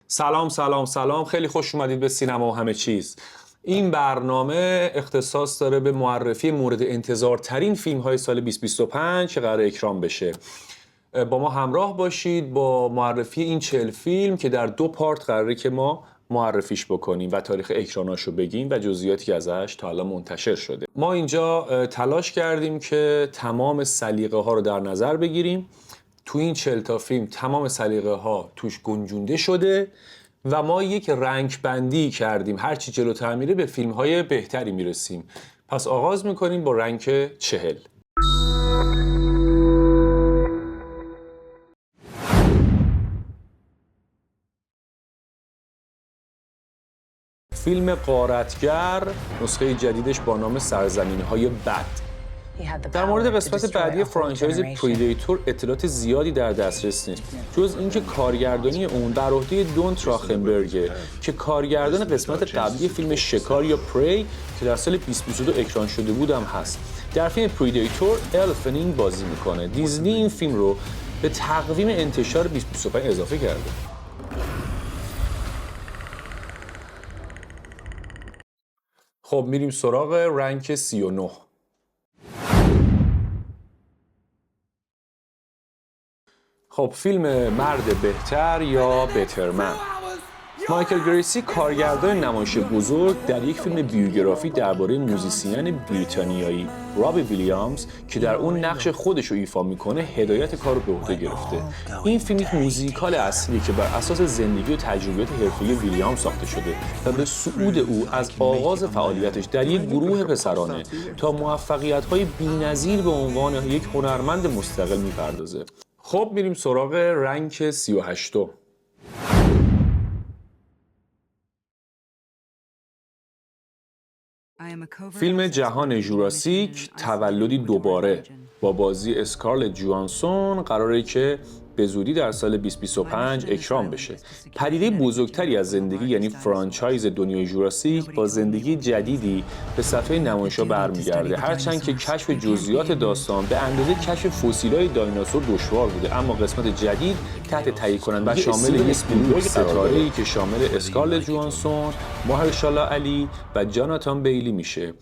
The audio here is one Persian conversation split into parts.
سلام سلام سلام، خیلی خوش اومدید به سینما و همه چیز. این برنامه اختصاص داره به معرفی مورد انتظار ترین فیلم های سال 2025 که قرار اکرام بشه. با ما همراه باشید با معرفی این 40 فیلم که در 2 پارت قراره که ما معرفیش بکنیم و تاریخ اکراناشو بگیم و جزئیاتی که ازش تا الان منتشر شده. ما اینجا تلاش کردیم که تمام سلیقه ها رو در نظر بگیریم. تو این 40 تا فیلم تمام سلیقه ها توش گنجونده شده و ما یک رنگ بندی کردیم. هرچی جلوتر میره به فیلم های بهتری میرسیم. پس آغاز میکنیم با رنگ 40. فیلم غارتگر، نسخه جدیدش با نام سرزمین‌های بد. در مورد قسمت بعدی فرانچایز پریدیتور اطلاعات زیادی در دسترس نیست جز اینکه کارگردانی اون بر عهده دون تراخنبرگه که کارگردان قسمت قبلی فیلم شکار یا پری که در سال 2022 اکران شده بود هم هست. در فیلم پریدیتور ال فنینگ بازی میکنه. دیزنی این فیلم رو به تقویم انتشار 2025 اضافه کرده. خب میریم سراغ رنگ 39. خب فیلم مرد بهتر یا بترمن. مایکل گریسی کارگردان نمایش بزرگ در یک فیلم بیوگرافی درباره موزیسین بریتانیایی رابی ویلیامز که در اون نقش خودش رو ایفا میکنه هدایت کار رو به عهده گرفته. این فیلم یک موزیکال اصلی که بر اساس زندگی و تجربیات حرفه‌ای ویلیامز ساخته شده و به صعود او از آغاز فعالیتش در یک گروه پسرانه تا موفقیت‌های بی‌نظیر به عنوان یک هنرمند مستقل میپردازه. خب میریم سراغ رنگ 38. فیلم جهان ژوراسیک تولدی دوباره با بازی اسکارلت جوانسون قراره که به زودی در سال 2025 اکرام بشه. پدیده بزرگتری از زندگی یعنی فرانچایز دنیای ژوراسیک با زندگی جدیدی به صفحه نمایش‌ها برمیگرده. هرچند که کشف جزئیات داستان به اندازه کشف فسیل‌های دایناسور دشوار بوده، اما قسمت جدید تحت تهیه کنندگی شامل یک گروه ستاره‌ای که شامل اسکارلت جوانسون، ماهرشالا علی و جاناتان بیلی میشه.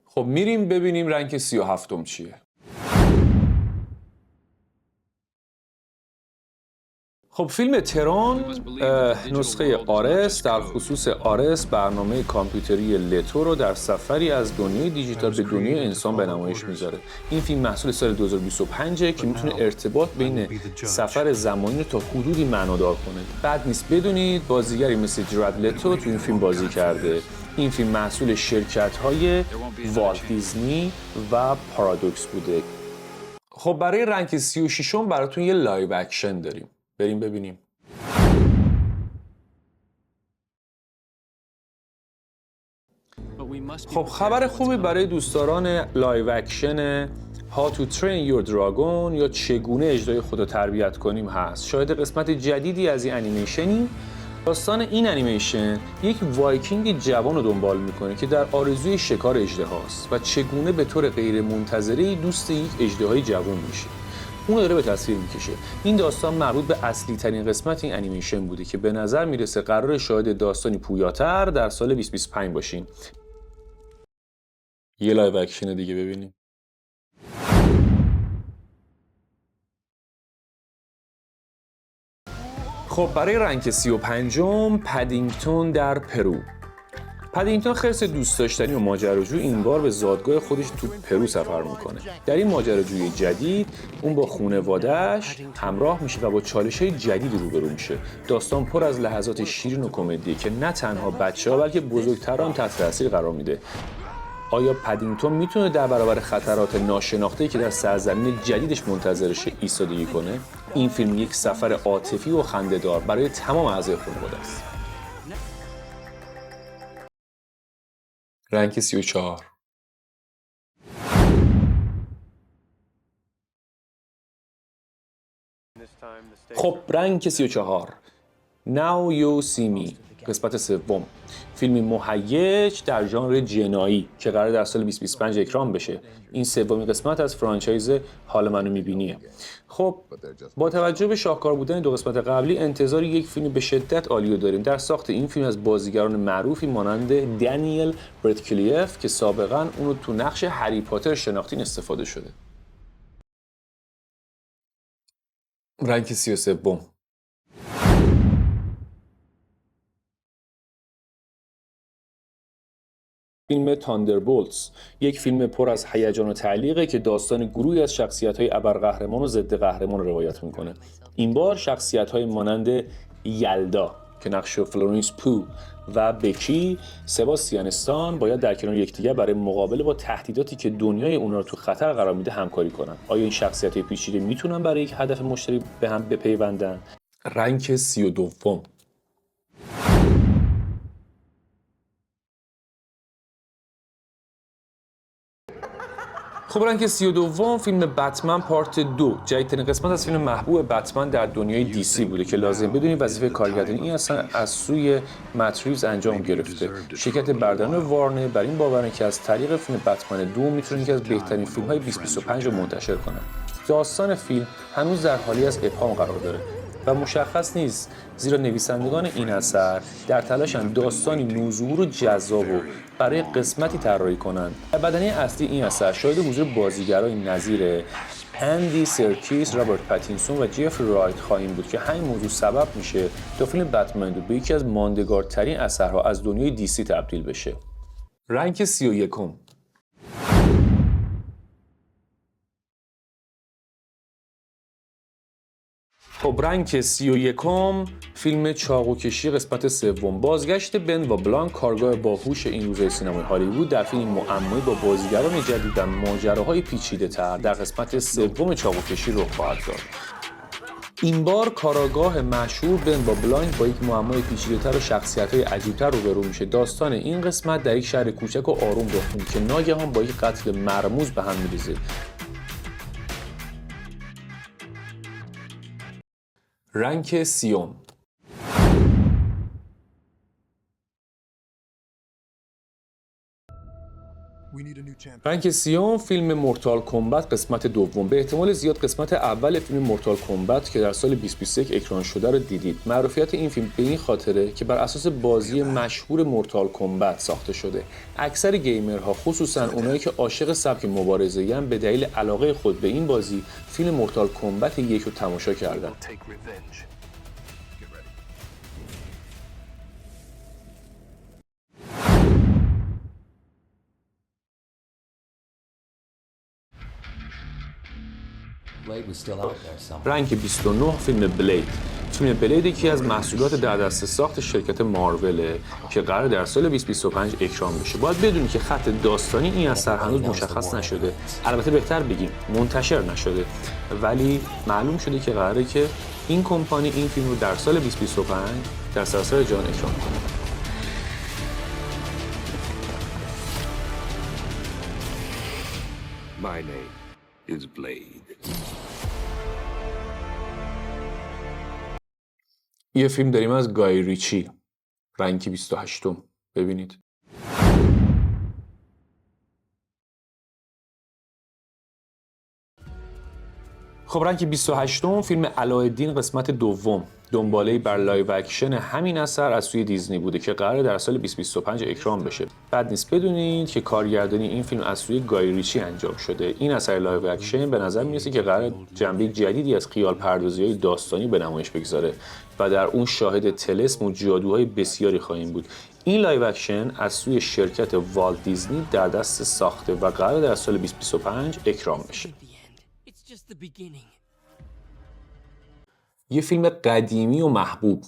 خب میریم ببینیم رنگ 37 چیه. خب فیلم ترون نسخه آرس در خصوص آرس برنامه کامپیوتری لتو رو در سفری از دنیای دیجیتال به دنیای انسان به نمایش میذاره. این فیلم محصول سال 2025 که میتونه ارتباط بین سفر زمانی رو تا حدودی معنادار کنه. بد نیست بدونید بازیگری مثل جراد لتو تو این فیلم بازی کرده. این فیلم محصول شرکت‌های والت دیزنی و پارادوکس بوده. خب برای رنگ 36 براتون یه لایو اکشن داریم. بریم ببینیم. خب خبر خوبی برای دوستداران لایو اکشن How to Train Your Dragon یا چگونه اژدهای خود رو تربیت کنیم هست. شاهد قسمت جدیدی از این انیمیشنی. داستان این انیمیشن یک وایکینگ جوان رو دنبال میکنه که در آرزوی شکار اژدهاست و چگونه به طور غیر منتظره دوست یک اژدهای جوان میشه. اون داره به تصویر میکشه. این داستان مربوط به اصلی ترین قسمت این انیمیشن بوده که به نظر میرسه قرار شاهد داستانی پویاتر در سال 2025 باشیم. یه لایو اکشن دیگه ببینیم. خب برای رنگ 35 پدینگتون در پرو. پدینگتون خرس دوست داشتنی و ماجراجو این بار به زادگاه خودش تو پرو سفر میکنه. در این ماجراجوی جدید اون با خانواده‌اش همراه میشه و با چالش‌های جدیدی روبرو میشه. داستان پر از لحظات شیرین و کمدی که نه تنها بچه‌ها بلکه بزرگتران تحت تاثیر قرار میده. آیا پدینگتون میتونه در برابر خطرات ناشناخته‌ای که در سرزمین جدیدش منتظرشه ایستادگی کنه؟ این فیلم یک سفر عاطفی و خنده‌دار برای تمام اعضای خانواده است. رنگ 34. خب رنگ 34 Now You See Me. قسمت سوم، فیلمی مهیج در ژانر جنایی که قرار در سال 2025 اکران بشه. این سومین قسمت از فرانچایز حال منو میبینیه. خب با توجه به شاهکار بودن دو قسمت قبلی انتظار یک فیلم به شدت عالی رو داریم. در ساخت این فیلم از بازیگران معروفی مانند دنیل رادکلیف که سابقاً اونو تو نقش هری پاتر شناختین استفاده شده. رنگ 33 فیلم تاندربولتس، یک فیلم پر از هیجان و تعلیقه که داستان گروهی از شخصیت‌های ابرقهرمان و ضد قهرمان رو روایت میکنه. این بار شخصیت‌های مانند یلدا که نقش فلورنس پو و بکی سباستیان استان باید در کنار یکدیگر برای مقابله با تهدیداتی که دنیای اونها رو تو خطر قرار میده همکاری کنن. آیا این شخصیت‌های پیچیده میتونن برای یک هدف مشترک به هم بپیوندن؟ رنگ 32. خب رنگ 32 فیلم بتمن پارت 2، جدیدترین قسمت از فیلم محبوب بتمن در دنیای دی سی بوده که لازم بدونید وظیفه کارگردانی این اصلا از سوی مت ریوز انجام گرفته. شرکت برادران وارنر بر این باورن که از طریق فیلم بتمن 2 میتونه یکی از بهترین فیلم‌های 2025 رو منتشر کنه. داستان فیلم هنوز در حالی از ابهام قرار داره و مشخص نیست، زیرا نویسندگان این اثر در تلاشن داستانی نوظهور و جذاب و برای قسمتی طراحی کنند. در بدنه اصلی این اثر شاهد حضور بازیگرای نظیر اندی سرکیس، رابرت پاتینسون و جفری رایت خواهیم بود که همین موضوع سبب میشه تا فیلم بتمن 2 به یکی از ماندگارترین اثرها از دنیای دی سی تبدیل بشه. رنگ 31. خب رنگ 31 فیلم چاقوکشی قسمت سوم، بازگشت بن و بلانک کارگاه باهوش این روزهای سینمای هالیوود در فیلم معمایی با بازیگران جدید و ماجراهای پیچیده‌تر در قسمت سوم چاقوکشی رخ خواهد داد. این بار کاراگاه مشهور بن و بلانک با یک معمای پیچیده‌تر و شخصیت‌های عجیب‌تر روبرو میشه. داستان این قسمت در یک شهر کوچک و آروم رخ میده که ناگهان با یک قتل مرموز به هم می‌ریزه. رنگ 30. رنگ 30 فیلم مورتال کمبت قسمت دوم، به احتمال زیاد قسمت اول فیلم مورتال کمبت که در سال 2021 اکران شده رو دیدید. معروفیت این فیلم به این خاطره که بر اساس بازی مشهور مورتال کمبت ساخته شده. اکثر گیمرها خصوصا اونایی که عاشق سبک مبارزه‌ای ان به دلیل علاقه خود به این بازی فیلم مورتال کمبت 1 رو تماشا کردن. رنگ 29 فیلم بلید. فیلم بلید یکی از محصولات در دست ساخت شرکت مارول که قرار در سال 2025 اکران بشه. باید بدونید که خط داستانی این اثر هنوز مشخص نشده، البته بهتر بگیم منتشر نشده، ولی معلوم شده که قراره که این کمپانی این فیلم رو در سال 2025 در سراسر جهان اکران کنه. My name is Blade. یه فیلم داریم از گای ریچی، رنگ 28. ببینید. خب رنگ 28 فیلم علاءالدین قسمت دوم، دنباله بر لایو اکشن همین اثر از سوی دیزنی بوده که قراره در سال 2025 اکران بشه. بد نیست بدونید که کارگردانی این فیلم از سوی گای ریچی انجام شده. این اثر لایو اکشن به نظر میرسه که قراره جنبه جدیدی از خیال پردازی‌های داستانی به نمایش بگذاره و در اون شاهد طلسم و جادوهای بسیاری خواهیم بود. این لایو اکشن از سوی شرکت والت دیزنی در دست ساخته و قراره در سال 2025 اکران بشه. یه فیلم قدیمی و محبوب،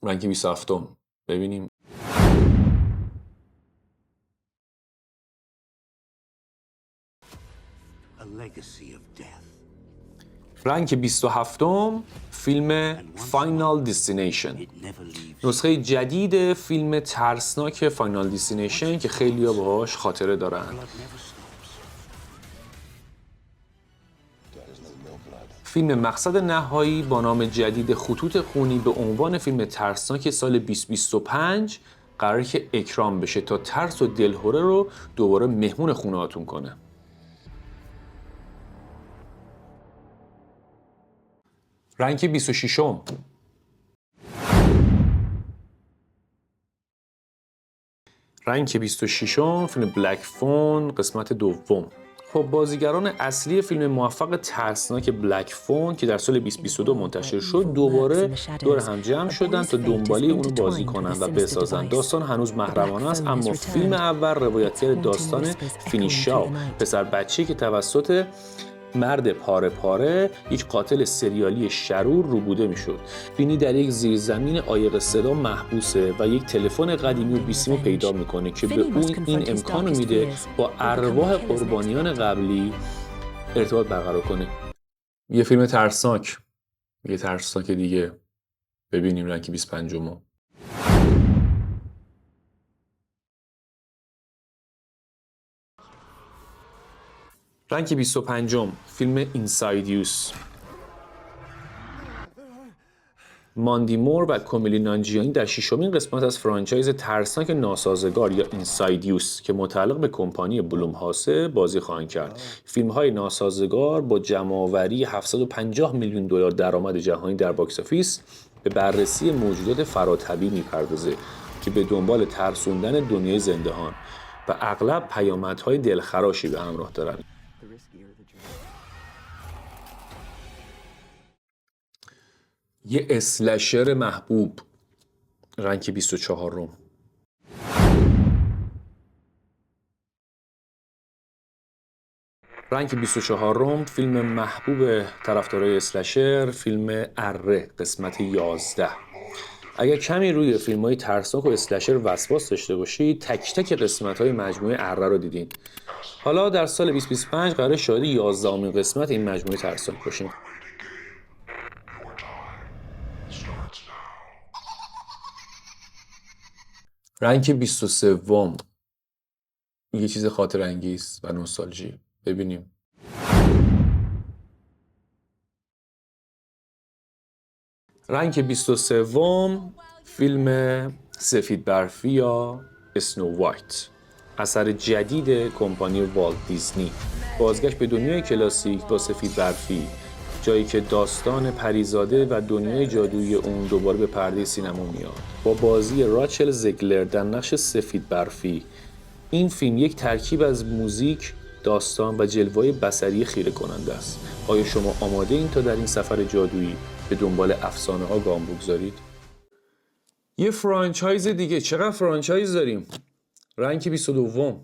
رنگ 27. ببینیم. رنگ 27 فیلم فاینال دستینیشن، نسخه جدید فیلم ترسناک فاینال دستینیشن که خیلی‌ها باهاش خاطره دارن. فیلم مقصد نهایی با نام جدید خطوط خونی به عنوان فیلم ترسناک سال 2025 قراره که اکرام بشه تا ترس و دلهره رو دوباره مهمون خونه‌هاتون کنه. رنک 26م رنک 26م فیلم بلک فون قسمت دوم. خب بازیگران اصلی فیلم موفق ترسناک بلک فون که در سال 2022 منتشر شد دوباره دور هم جمع شدن تا دنبالی اونو بازی کنن و بسازن. داستان هنوز محرمانه است، اما فیلم اول روایتگر داستان فینی شاو، پسر بچه‌ای که توسط مرد پاره پاره یک قاتل سریالی شرور روبوده میشد. فینی در یک زیرزمین عایق صدا محبوسه و یک تلفن قدیمی و بیسیمو پیدا میکنه که به اون این امکانو میده با ارواح قربانیان قبلی ارتباط برقرار کنه. یه فیلم ترسناک، یه ترسناک دیگه. ببینیم رنگ 25م. رنگ 25م فیلم اینسایدیوس. ماندی مور و کومیلی نانجیانی در ششمین قسمت از فرانچایز ترسناک ناسازگار یا اینسایدیوس که متعلق به کمپانی بلوم هاسه بازی خواهند کرد. فیلم‌های ناسازگار با جمع‌آوری 750 میلیون دلار درآمد جهانی در باکس آفیس به بررسی موجودات فراتبی می‌پردازه که به دنبال ترسوندن دنیای زنده‌هان و اغلب پیامدهای دلخراشی به همراه دارند. یه اسلشر محبوب. رنگ 24م. رنگ 24م فیلم محبوب طرفدارای اسلشر، فیلم اره قسمت 11. اگر کمی روی فیلم‌های ترسناک و اسلشر وسواس داشته باشید، تک تک قسمت‌های مجموعه اره رو دیدین. حالا در سال 2025 قراره شاهد 11مین قسمت این مجموعه ترسناک باشیم. رنگ 23م یه چیز خاطر انگیز و نوستالژی. ببینیم. رنگ 23م فیلم سفید برفی یا اسنو وایت، اثر جدید کمپانی والت دیزنی. بازگشت به دنیای کلاسیک با سفید برفی، جایی که داستان پریزاده و دنیای جادویی اون دوباره به پرده سینما میاد. با بازی راچل زگلر در نقش سفید برفی، این فیلم یک ترکیب از موزیک، داستان و جلوه‌های بصری خیره کننده است. آیا شما آماده این تا در این سفر جادویی به دنبال افسانه‌ها گام بگذارید؟ یه فرانچایز دیگه. چقدر فرانچایز داریم؟ رنگ 22م.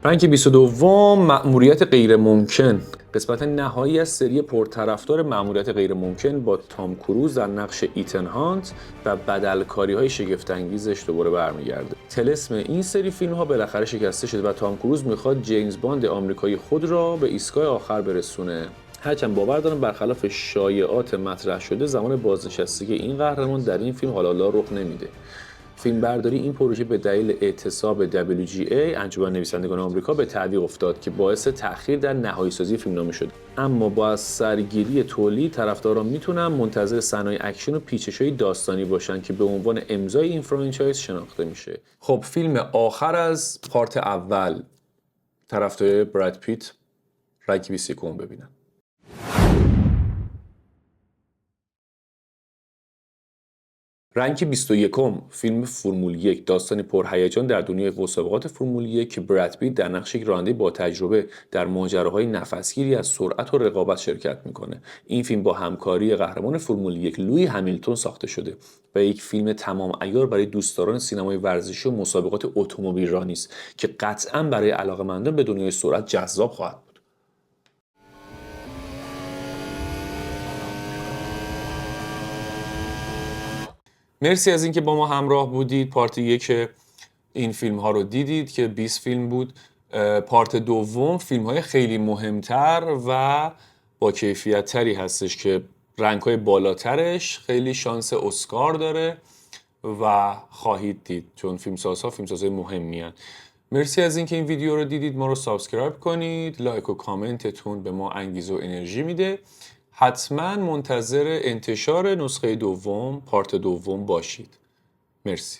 رنگ 22م مأموریت غیر ممکن، قسمت نهایی از سری پرطرفدار مأموریت غیر ممکن با تام کروز در نقش ایتن هانت و بدلکاری‌های شگفت‌انگیزش دوباره برمیگرده. طلسم این سری فیلم‌ها بالاخره شکسته شده و تام کروز میخواد جیمز باند آمریکایی خود را به ایستگاه آخر برسونه. هرچند باور دارم برخلاف شایعات مطرح شده زمان بازنشستگی این قهرمان در این فیلم حالا رخ نمیده. فیلمبرداری این پروژه به دلیل اعتصاب WGA انجمن نویسندگان آمریکا به تعویق افتاد که باعث تأخیر در نهایی سازی فیلمنامه شد. اما با از سرگیری تولید طرفداران میتونن منتظر صحنه‌های اکشن و پیچش‌های داستانی باشن که به عنوان امضای این فرانچایز شناخته میشه. خب فیلم آخر از پارت اول، طرفدار براد پیت، رنگ 21 ببینن. رنگ 21 فیلم فرمول 1، داستانی پرهیجان در دنیای مسابقات فرمول 1 که براد پیت در نقش یک راننده با تجربه در ماجراهای نفسگیری از سرعت و رقابت شرکت میکنه. این فیلم با همکاری قهرمان فرمول 1 لوئی همیلتون ساخته شده و یک فیلم تمام عیار برای دوستداران سینمای ورزشی و مسابقات اتومبیل رانی است که قطعاً برای علاقه‌مندان به دنیای سرعت جذاب خواهد بود. مرسی از اینکه با ما همراه بودید. پارت 1 این فیلم ها رو دیدید که 20 فیلم بود. پارت دوم فیلم های خیلی مهمتر و با کیفیت تری هستش که رنگ های بالاترش خیلی شانس اسکار داره و خواهید دید چون فیلمسازها فیلمسازهای مهمی هستند. مرسی از اینکه این ویدیو رو دیدید. ما رو سابسکرایب کنید. لایک و کامنتتون به ما انگیزه و انرژی میده. حتما منتظر انتشار نسخه دوم، پارت دوم باشید. مرسی.